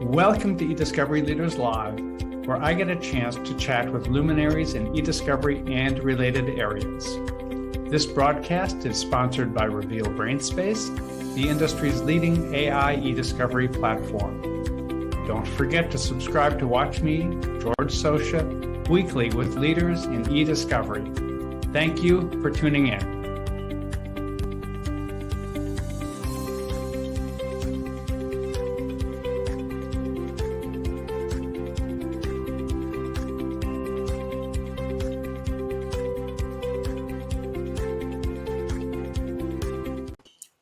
Welcome to eDiscovery Leaders Live, where I get a chance to chat with luminaries in eDiscovery and related areas. This broadcast is sponsored by Reveal-Brainspace, the industry's leading AI eDiscovery platform. Don't forget to subscribe to watch me, George Socha, weekly with leaders in eDiscovery. Thank you for tuning in.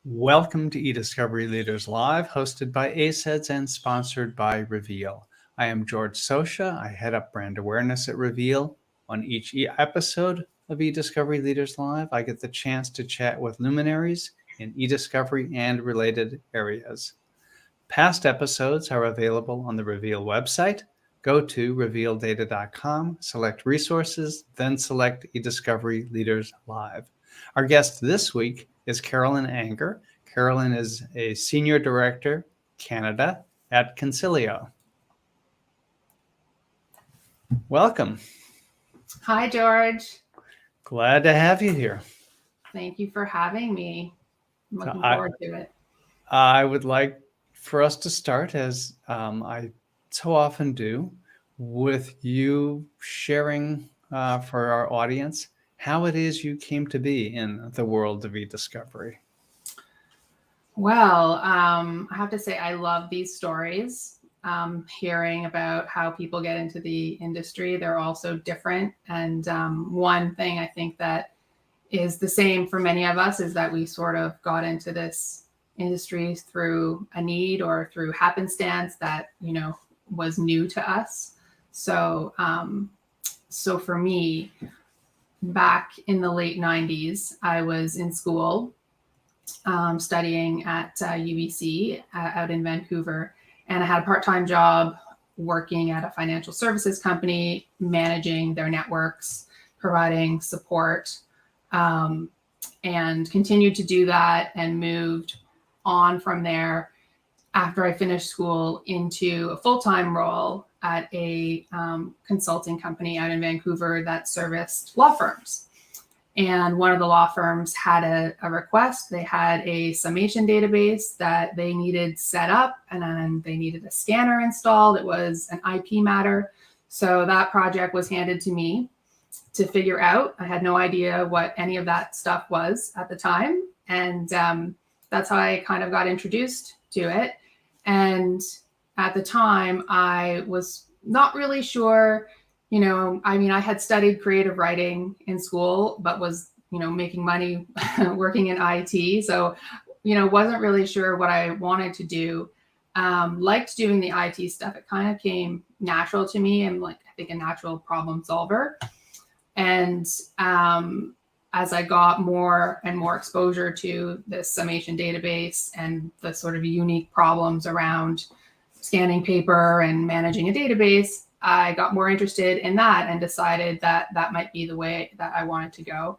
Welcome to eDiscovery Leaders Live, hosted by ACEDS and sponsored by Reveal. I am George Socha. I head up brand awareness at Reveal. On each episode of eDiscovery Leaders Live, I get the chance to chat with luminaries in eDiscovery and related areas. Past episodes are available on the Reveal website. Go to revealdata.com, select resources, then select eDiscovery Leaders Live. Our guest this week is Carolyn Anger. Carolyn is a Senior Director, Canada at Consilio. Welcome. Hi, George. Glad to have you here. Thank you for having me. I'm looking forward to it. I would like for us to start, as I so often do, with you sharing for our audience how it is you came to be in the world of eDiscovery. Well, I have to say I love these stories, hearing about how people get into the industry. They're all so different. And one thing I think that is the same for many of us is that we sort of got into this industry through a need or through happenstance that, was new to us. So for me, back in the late 90s, I was in school studying at UBC out in Vancouver, and I had a part-time job working at a financial services company, managing their networks, providing support, and continued to do that and moved on from there after I finished school into a full-time role at a consulting company out in Vancouver that serviced law firms. And one of the law firms had a request. They had a summation database that they needed set up, and then they needed a scanner installed. It was an IP matter. So that project was handed to me to figure out. I had no idea what any of that stuff was at the time. And that's how I kind of got introduced to it. And at the time, I was not really sure. I had studied creative writing in school, but was, making money working in IT. So, wasn't really sure what I wanted to do. Liked doing the IT stuff. It kind of came natural to me. I'm I think a natural problem solver. And as I got more and more exposure to this summation database and the sort of unique problems around scanning paper and managing a database, I got more interested in that and decided that that might be the way that I wanted to go.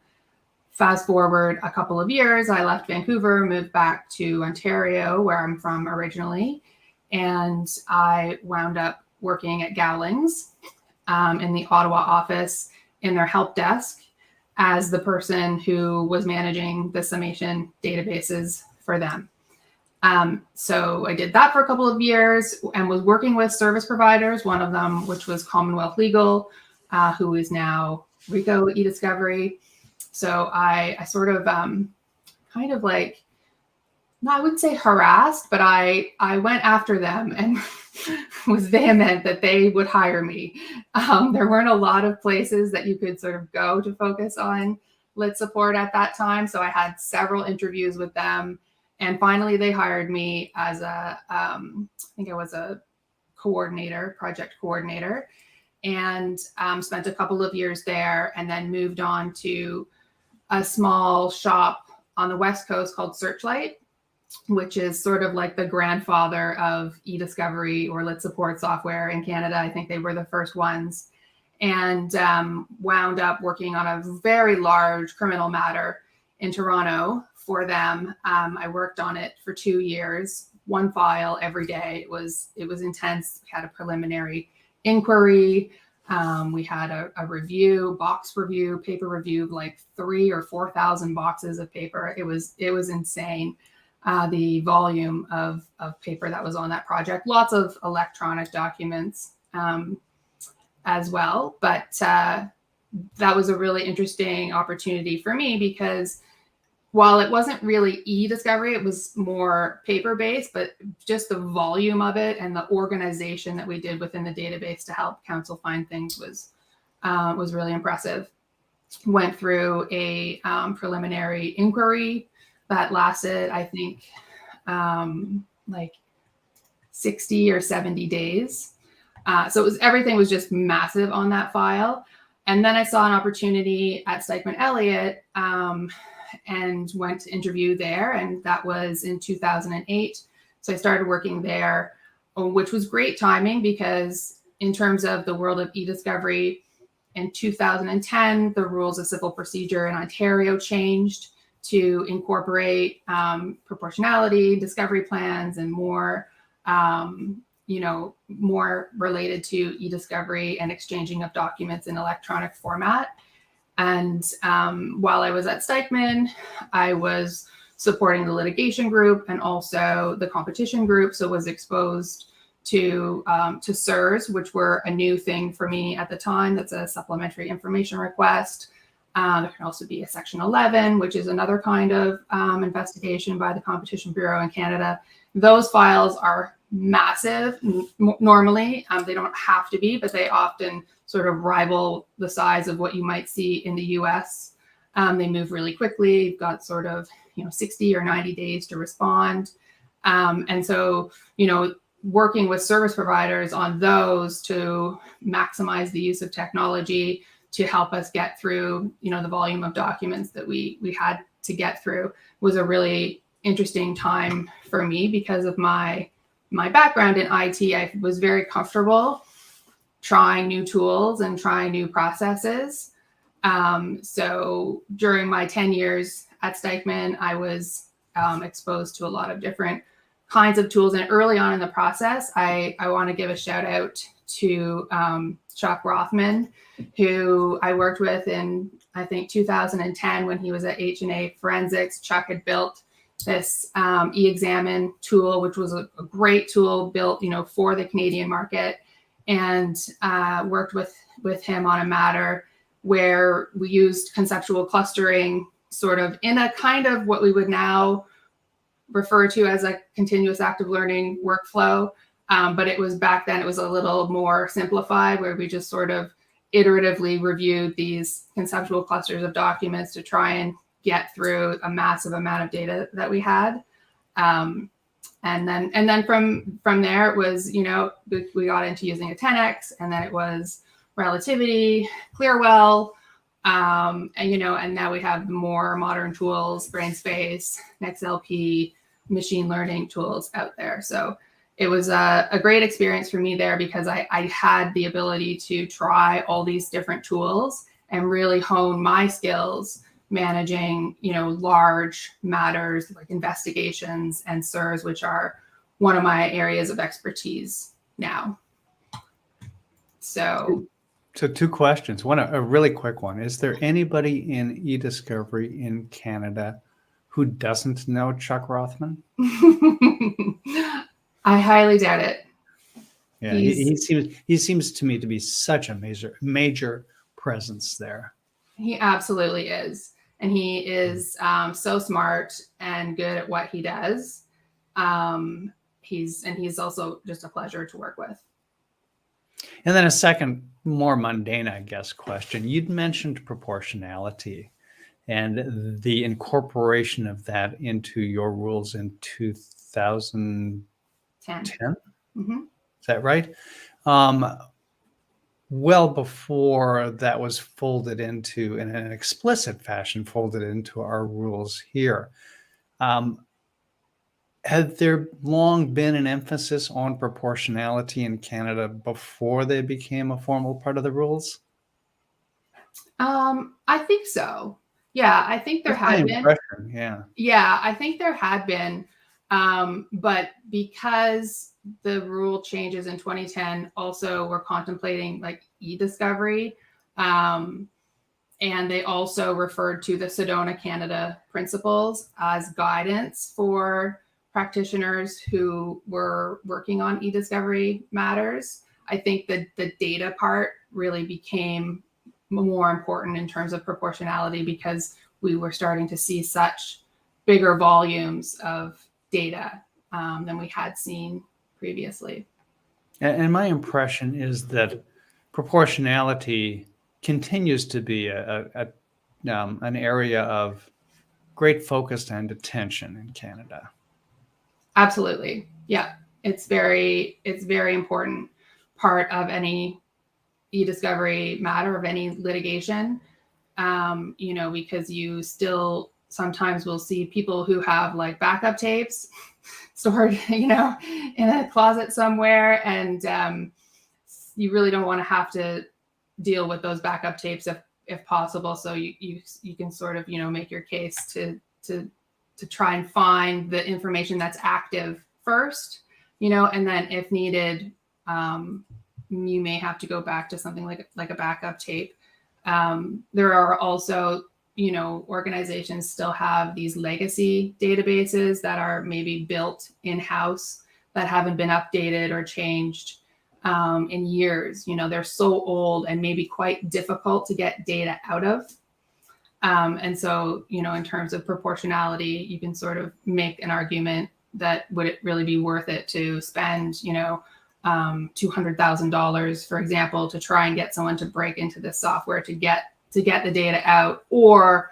Fast forward a couple of years, I left Vancouver, moved back to Ontario, where I'm from originally, and I wound up working at Gowlings in the Ottawa office in their help desk as the person who was managing the summation databases for them. So I did that for a couple of years and was working with service providers, one of them, which was Commonwealth Legal, who is now Rico eDiscovery. So I sort of kind of I wouldn't say harassed, but I went after them and was vehement that they would hire me. There weren't a lot of places that you could sort of go to focus on lit support at that time. So I had several interviews with them. And finally, they hired me as I think I was a project coordinator, and spent a couple of years there and then moved on to a small shop on the West Coast called Searchlight, which is sort of like the grandfather of eDiscovery or lit support software in Canada. I think they were the first ones, and wound up working on a very large criminal matter in Toronto for them. I worked on it for 2 years, one file every day. It was intense. We had a preliminary inquiry. We had a review, box review, paper review, like 3,000 or 4,000 boxes of paper. It was insane. The volume of paper that was on that project, lots of electronic documents as well. But that was a really interesting opportunity for me because while it wasn't really e-discovery, it was more paper-based, but just the volume of it and the organization that we did within the database to help council find things was really impressive. Went through a preliminary inquiry that lasted, I think, like 60 or 70 days. So everything was just massive on that file. And then I saw an opportunity at Stikeman Elliott and went to interview there. And that was in 2008. So I started working there, which was great timing because in terms of the world of e-discovery, in 2010, the rules of civil procedure in Ontario changed to incorporate proportionality, discovery plans, and more, more related to e-discovery and exchanging of documents in electronic format. And while I was at Stikeman, I was supporting the litigation group and also the competition group, so was exposed to SIRS, which were a new thing for me at the time. That's a supplementary information request. There can also be a Section 11, which is another kind of investigation by the Competition Bureau in Canada. Those files are massive normally. They don't have to be, but they often sort of rival the size of what you might see in the US. They move really quickly. You've got sort of 60 or 90 days to respond. And so, working with service providers on those to maximize the use of technology to help us get through, the volume of documents that we had to get through was a really interesting time for me because of my background in IT. I was very comfortable trying new tools and trying new processes. So during my 10 years at Stikeman, I was exposed to a lot of different kinds of tools. And early on in the process, I want to give a shout out to Chuck Rothman, who I worked with in, I think, 2010 when he was at H&A Forensics. Chuck had built this e-examine tool, which was a great tool built, for the Canadian market, and worked with him on a matter where we used conceptual clustering sort of in a kind of what we would now refer to as a continuous active learning workflow. But it was back then, it was a little more simplified where we just sort of iteratively reviewed these conceptual clusters of documents to try and get through a massive amount of data that we had. And then from there, it was, we got into using a 10x, and then it was relativity, Clearwell, and now we have more modern tools, Brainspace, NextLP, machine learning tools out there. So it was a great experience for me there because I had the ability to try all these different tools and really hone my skills managing, large matters like investigations and SIRS, which are one of my areas of expertise now. So two questions. One, a really quick one. Is there anybody in e-discovery in Canada who doesn't know Chuck Rothman? I highly doubt it. Yeah, he seems to me to be such a major presence there. He absolutely is. And he is so smart and good at what he does. He's also just a pleasure to work with. And then a second, more mundane, I guess, question. You'd mentioned proportionality and the incorporation of that into your rules in 2010. Mm-hmm. Is that right? Well before that was folded into, in an explicit fashion, folded into our rules here. Had there long been an emphasis on proportionality in Canada before they became a formal part of the rules? I think so. Yeah, I think there had been. Yeah. Yeah, I think there had been. But because the rule changes in 2010, also we're contemplating like e-discovery. And they also referred to the Sedona Canada principles as guidance for practitioners who were working on e-discovery matters. I think that the data part really became more important in terms of proportionality because we were starting to see such bigger volumes of data than we had seen previously. And my impression is that proportionality continues to be an area of great focus and attention in Canada. Absolutely. Yeah. It's very important part of any e-discovery matter, of any litigation, because you still sometimes will see people who have like backup tapes stored, in a closet somewhere. And you really don't want to have to deal with those backup tapes if possible. So you can sort of, make your case to try and find the information that's active first, and then if needed, you may have to go back to something like a backup tape. There are also, organizations still have these legacy databases that are maybe built in-house that haven't been updated or changed in years. They're so old and maybe quite difficult to get data out of. And so, in terms of proportionality, you can sort of make an argument that would it really be worth it to spend, $200,000, for example, to try and get someone to break into this software to get the data out, or,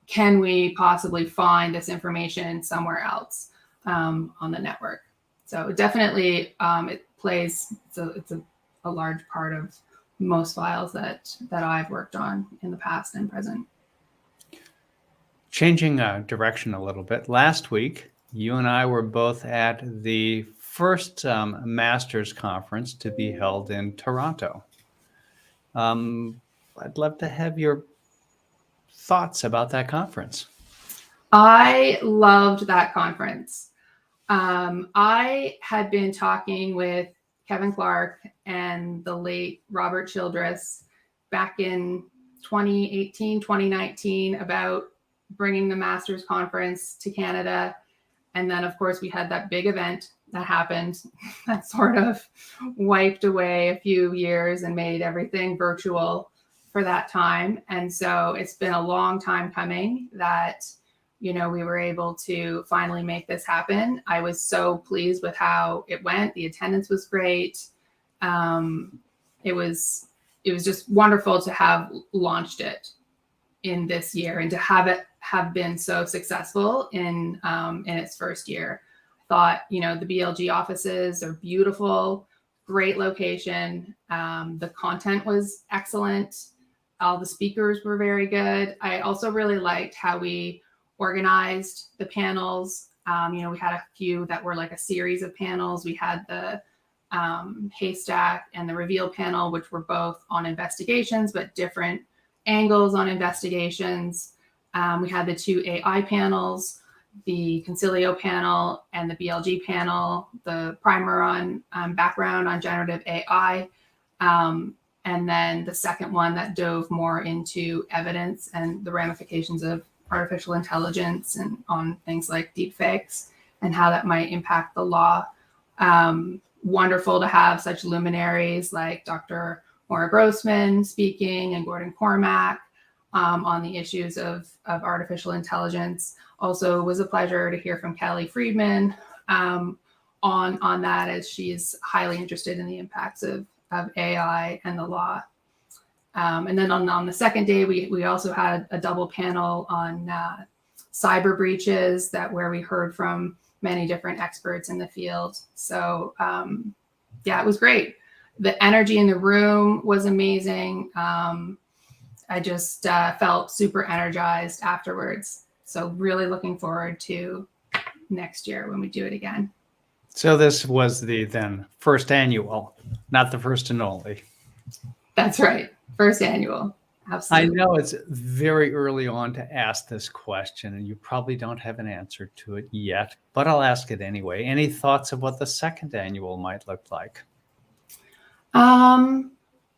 can we possibly find this information somewhere else on the network? So definitely, it plays. It's a large part of most files that I've worked on in the past and present. Changing direction a little bit. Last week, you and I were both at the first Masters conference to be held in Toronto. I'd love to have your thoughts about that conference. I loved that conference. I had been talking with Kevin Clark and the late Robert Childress back in 2018, 2019 about bringing the Masters Conference to Canada. And then, of course, we had that big event that happened that sort of wiped away a few years and made everything virtual for that time. And so it's been a long time coming that, we were able to finally make this happen. I was so pleased with how it went. The attendance was great. It was just wonderful to have launched it in this year and to have it have been so successful in its first year. I thought, the BLG offices are beautiful, great location. The content was excellent. All the speakers were very good. I also really liked how we organized the panels. We had a few that were like a series of panels. We had the Haystack and the Reveal panel, which were both on investigations, but different angles on investigations. We had the two AI panels, the Consilio panel and the BLG panel, the primer on background on generative AI. And then the second one that dove more into evidence and the ramifications of artificial intelligence and on things like deepfakes and how that might impact the law. Wonderful to have such luminaries like Dr. Maura Grossman speaking and Gordon Cormack on the issues of artificial intelligence. Also, it was a pleasure to hear from Kelly Friedman on that, as she's highly interested in the impacts of AI and the law. And then on the second day, we also had a double panel on cyber breaches where we heard from many different experts in the field. So it was great. The energy in the room was amazing. I just felt super energized afterwards. So really looking forward to next year when we do it again. So this was the then first annual, not the first and only. That's right. First annual. I Absolutely. know it's very early on to ask this question, and you probably don't have an answer to it yet, but I'll ask it anyway. Any thoughts of what the second annual might look like?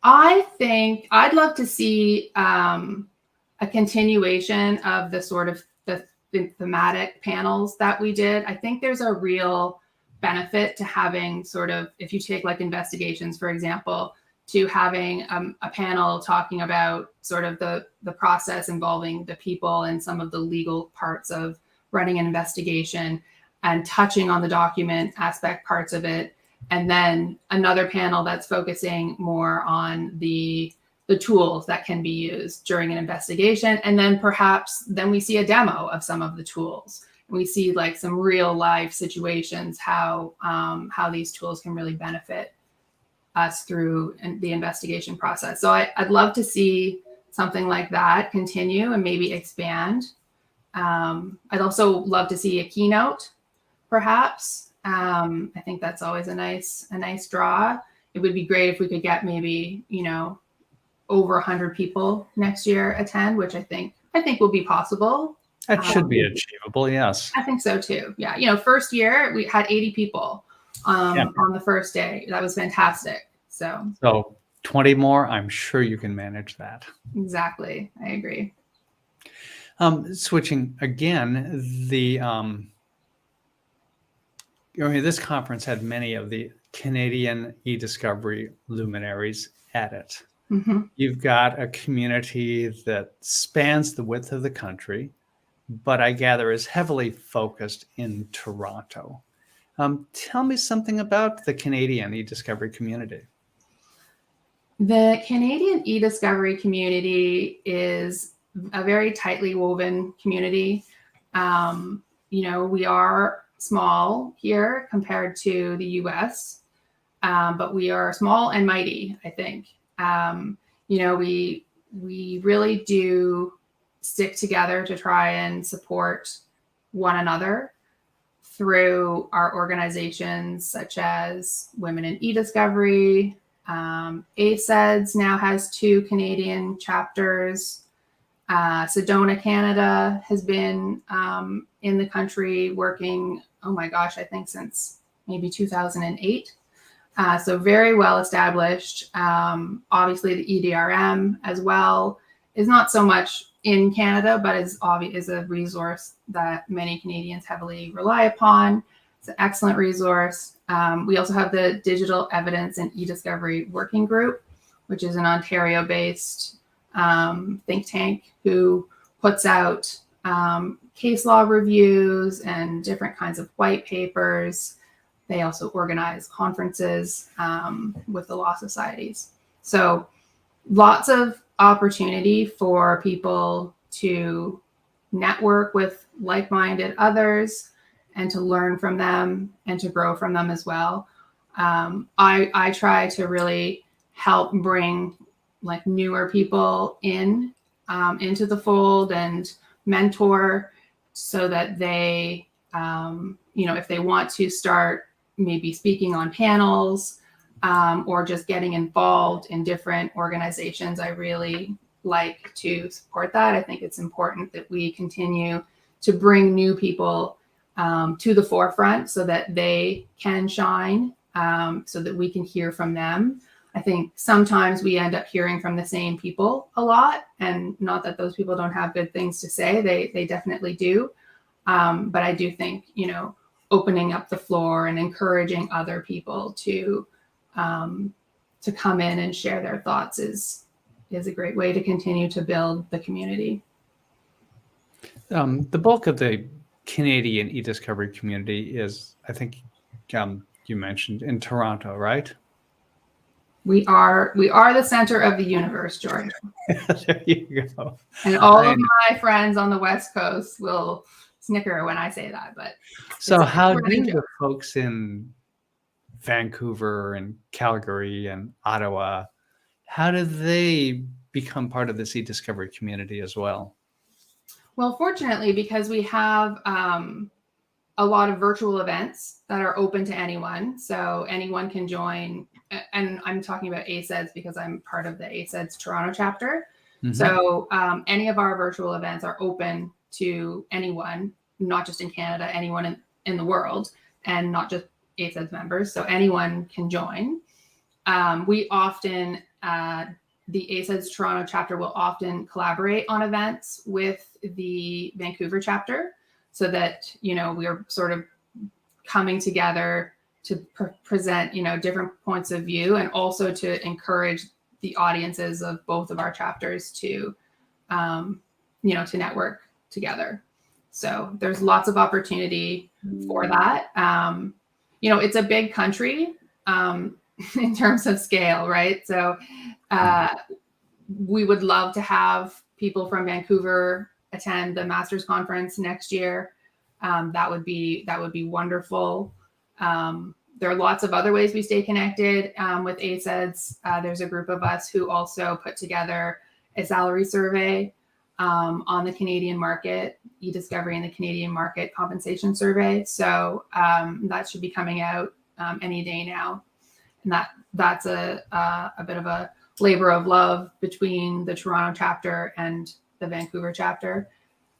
I think I'd love to see a continuation of the sort of the thematic panels that we did. I think there's a real benefit to having sort of, if you take like investigations, for example, to having a panel talking about sort of the process involving the people and some of the legal parts of running an investigation and touching on the document aspect parts of it. And then another panel that's focusing more on the tools that can be used during an investigation. And then perhaps then we see a demo of some of the tools. We see like some real life situations, how these tools can really benefit us through the investigation process. So I'd love to see something like that continue and maybe expand. I'd also love to see a keynote, perhaps. I think that's always a nice draw. It would be great if we could get maybe, over 100 people next year attend, which I think will be possible. That should be achievable, yes. I think so too. Yeah, first year we had 80 people on the first day. That was fantastic. So 20 more, I'm sure you can manage that. Exactly, I agree. Switching again, this conference had many of the Canadian e-discovery luminaries at it. Mm-hmm. You've got a community that spans the width of the country, but I gather is heavily focused in Toronto. Tell me something about the Canadian e-discovery community. The Canadian e-discovery community is a very tightly woven community. We are small here compared to the US, but we are small and mighty, I think. We really do stick together to try and support one another through our organizations such as Women in E-Discovery. ACEDS now has 2 Canadian chapters. Sedona, Canada has been in the country working, I think since maybe 2008. So very well established. Obviously the EDRM as well is not so much in Canada, but is a resource that many Canadians heavily rely upon. It's an excellent resource. We also have the Digital Evidence and E-Discovery Working Group, which is an Ontario-based think tank who puts out case law reviews and different kinds of white papers. They also organize conferences with the law societies. So lots of opportunity for people to network with like-minded others and to learn from them and to grow from them as well. I try to really help bring like newer people into the fold and mentor so that they, if they want to start maybe speaking on panels or just getting involved in different organizations, I really like to support that. I think it's important that we continue to bring new people to the forefront so that they can shine, so that we can hear from them. I think sometimes we end up hearing from the same people a lot, and not that those people don't have good things to say. They definitely do. But I do think, opening up the floor and encouraging other people to come in and share their thoughts is a great way to continue to build the community. The bulk of the Canadian e-discovery community is, I think, you mentioned in Toronto, right? We are the center of the universe, George. There you go. And all of my friends on the West Coast will snicker when I say that. But so how do the folks in Vancouver and Calgary and Ottawa, how do they become part of this e-discovery community as well? Well, fortunately, because we have a lot of virtual events that are open to anyone. So anyone can join. And I'm talking about ACEDS because I'm part of the ACEDS Toronto chapter. Mhm. So any of our virtual events are open to anyone, not just in Canada, anyone in the world, and not just ACEDS members. So anyone can join. We often, the ACEDS Toronto chapter will often collaborate on events with the Vancouver chapter, so that, you know, we're sort of coming together to present, you know, different points of view, and also to encourage the audiences of both of our chapters to, you know, to network together. So there's lots of opportunity for that. You know, it's a big country in terms of scale, right? So we would love to have people from Vancouver attend the Masters Conference next year. That would be wonderful. There are lots of other ways we stay connected with ACEDS. There's a group of us who also put together a salary survey on the Canadian market, e-discovery in the Canadian market compensation survey. So that should be coming out any day now. And that's a bit of a labor of love between the Toronto chapter and the Vancouver chapter.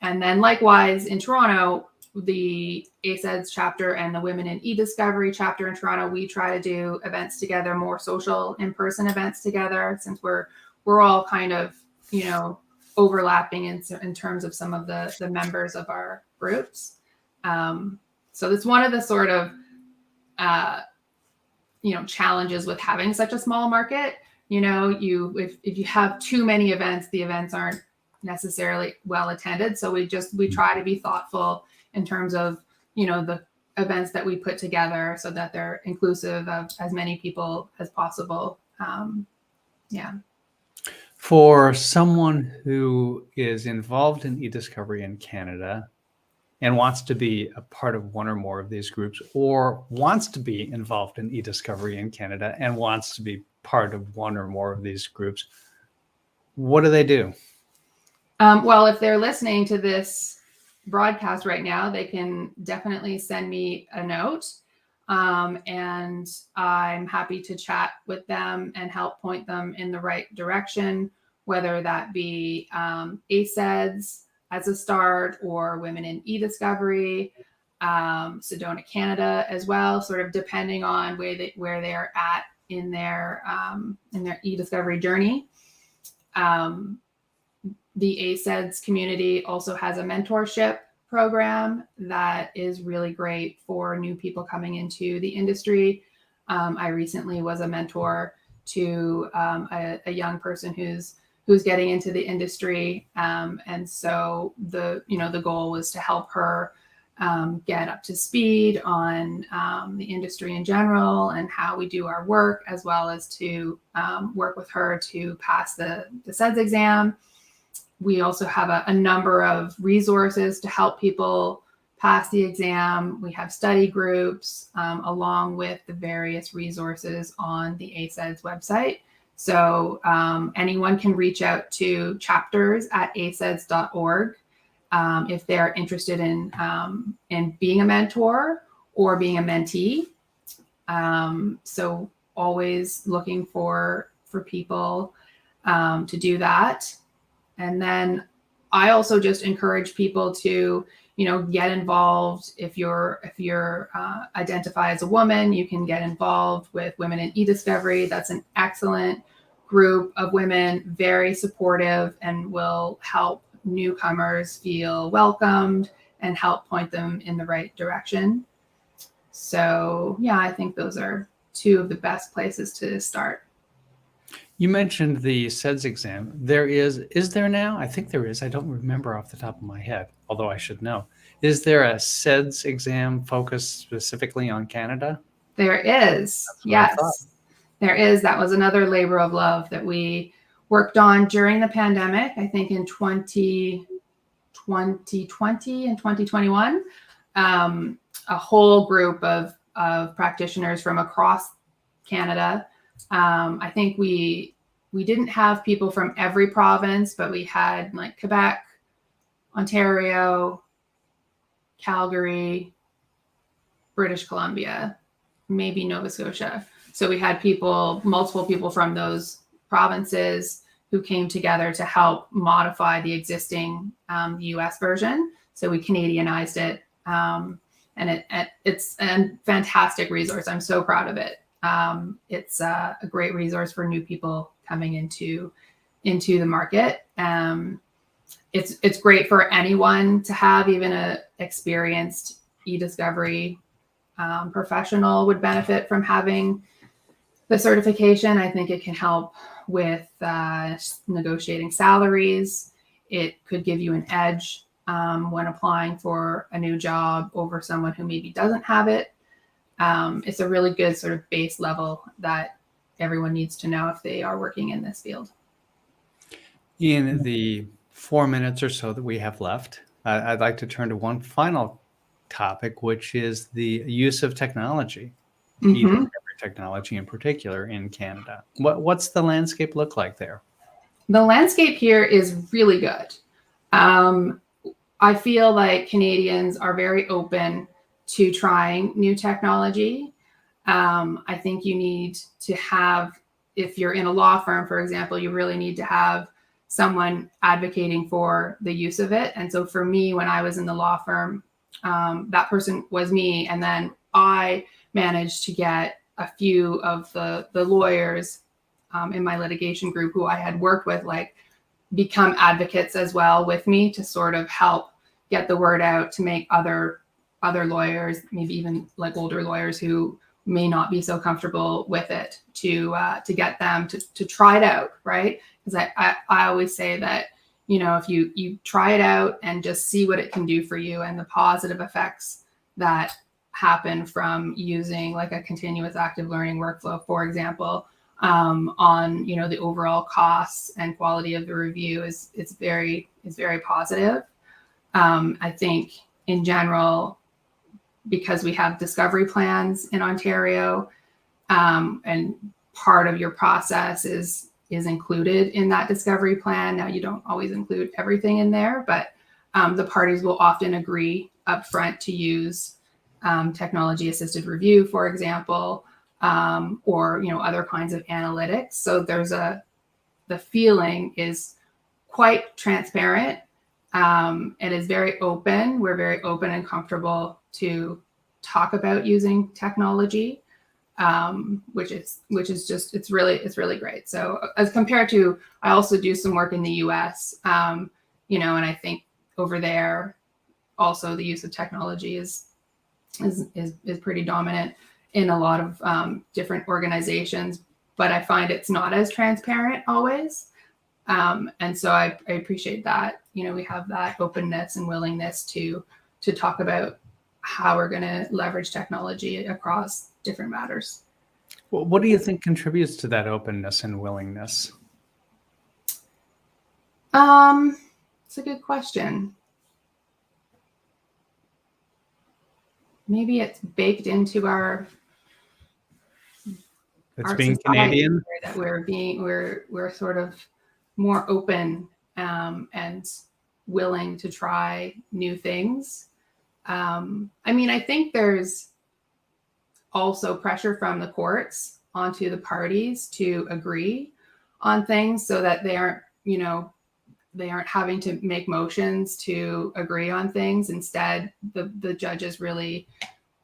And then likewise in Toronto, the ACEDS chapter and the Women in E-Discovery chapter in Toronto, we try to do events together, more social in-person events together, since we're all kind of, you know, overlapping in terms of some of the members of our groups. So that's one of the sort of, you know, challenges with having such a small market. You know, if you have too many events, the events aren't necessarily well attended. So we try to be thoughtful in terms of, you know, the events that we put together, so that they're inclusive of as many people as possible. Yeah. For someone who is involved in e-discovery in Canada and wants to be a part of one or more of these groups, or wants to be involved in e-discovery in Canada and wants to be part of one or more of these groups, what do they do? Well, if they're listening to this broadcast right now, they can definitely send me a note. And I'm happy to chat with them and help point them in the right direction, whether that be ACEDS as a start, or Women in E-Discovery, Sedona, Canada as well, sort of depending on where they are at in their e-discovery journey. The ACEDS community also has a mentorship program that is really great for new people coming into the industry. I recently was a mentor to a young person who's getting into the industry, and so the goal was to help her get up to speed on the industry in general and how we do our work, as well as to work with her to pass the ACEDS exam. We also have a number of resources to help people pass the exam. We have study groups along with the various resources on the ACEDS website. So anyone can reach out to chapters@aceds.org if they're interested in being a mentor or being a mentee. So always looking for people to do that. And then I also just encourage people to, you know, get involved. If you're identify as a woman, you can get involved with Women in E-Discovery. That's an excellent group of women, very supportive, and will help newcomers feel welcomed and help point them in the right direction. So yeah, I think those are two of the best places to start. You mentioned the ACEDS exam. Is there now? I think there is. I don't remember off the top of my head, although I should know. Is there a ACEDS exam focused specifically on Canada? There is. Yes, there is. That was another labor of love that we worked on during the pandemic, I think in 2020 and 2021. A whole group of practitioners from across Canada. I think we didn't have people from every province, but we had like Quebec, Ontario, Calgary, British Columbia, maybe Nova Scotia. So we had multiple people from those provinces who came together to help modify the existing US version. So we Canadianized it, and it's a fantastic resource. I'm so proud of it. It's a great resource for new people coming into the market. It's great for anyone to have. Even a experienced e-discovery professional would benefit from having the certification. I think it can help with negotiating salaries. It could give you an edge when applying for a new job over someone who maybe doesn't have it. It's a really good sort of base level that everyone needs to know if they are working in this field. In the 4 minutes or so that we have left, I'd like to turn to one final topic, which is the use of technology, e-discovery technology in particular in Canada. What's the landscape look like there? The landscape here is really good. I feel like Canadians are very open to trying new technology. I think you need to have, if you're in a law firm, for example, you really need to have someone advocating for the use of it. And so for me, when I was in the law firm, that person was me. And then I managed to get a few of the lawyers in my litigation group who I had worked with, like, become advocates as well with me to sort of help get the word out to make other lawyers, maybe even like older lawyers who may not be so comfortable with it, to get them to try it out, right? Because I always say that, you know, if you try it out and just see what it can do for you and the positive effects that happen from using like a continuous active learning workflow, for example, on, you know, the overall costs and quality of the review is very positive. I think in general, because we have discovery plans in Ontario, and part of your process is included in that discovery plan. Now, you don't always include everything in there, but the parties will often agree upfront to use technology-assisted review, for example, or, you know, other kinds of analytics. So the feeling is quite transparent. It is very open. We're very open and comfortable to talk about using technology, which is just, it's really great. So as compared to, I also do some work in the US, you know, and I think over there also the use of technology is pretty dominant in a lot of different organizations, but I find it's not as transparent always. And so I appreciate that, you know, we have that openness and willingness to talk about how we're going to leverage technology across different matters. Well, what do you think contributes to that openness and willingness? It's a good question. Maybe it's baked into our being Canadian, that we're sort of more open and willing to try new things. I mean, I think there's also pressure from the courts onto the parties to agree on things so that they aren't, you know, they aren't having to make motions to agree on things. Instead, the judges really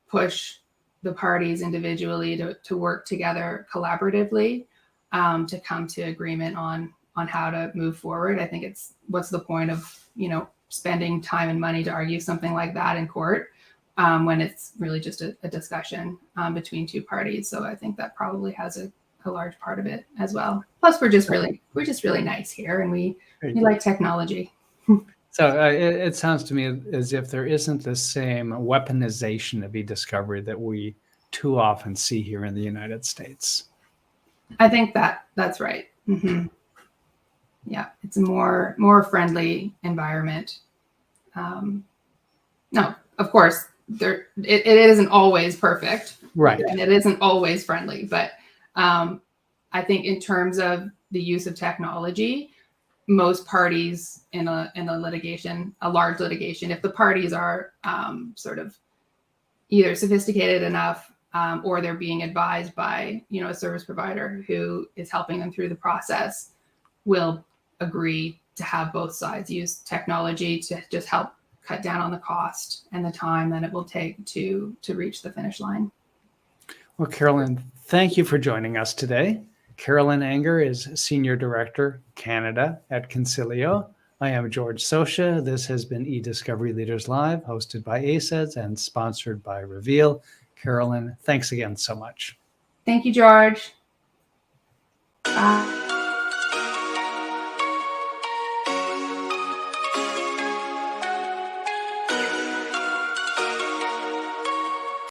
push the parties individually to work together collaboratively to come to agreement on how to move forward. I think it's, what's the point of, you know, spending time and money to argue something like that in court when it's really just a discussion between two parties. So I think that probably has a large part of it as well. Plus, we're just really nice here, and we like technology. So it sounds to me as if there isn't the same weaponization of e-discovery that we too often see here in the United States. I think that's right. Mm-hmm. Yeah, it's a more friendly environment. No, of course, it isn't always perfect, right? And it isn't always friendly, but I think in terms of the use of technology, most parties in a litigation, a large litigation, if the parties are sort of either sophisticated enough or they're being advised by, you know, a service provider who is helping them through the process, will agree to have both sides use technology to just help cut down on the cost and the time that it will take to reach the finish line. Well, Carolyn, thank you for joining us today. Carolyn Anger is Senior Director, Canada at Consilio. I am George Socha. This has been eDiscovery Leaders Live, hosted by ACEDS and sponsored by Reveal. Carolyn, thanks again so much. Thank you, George. Bye.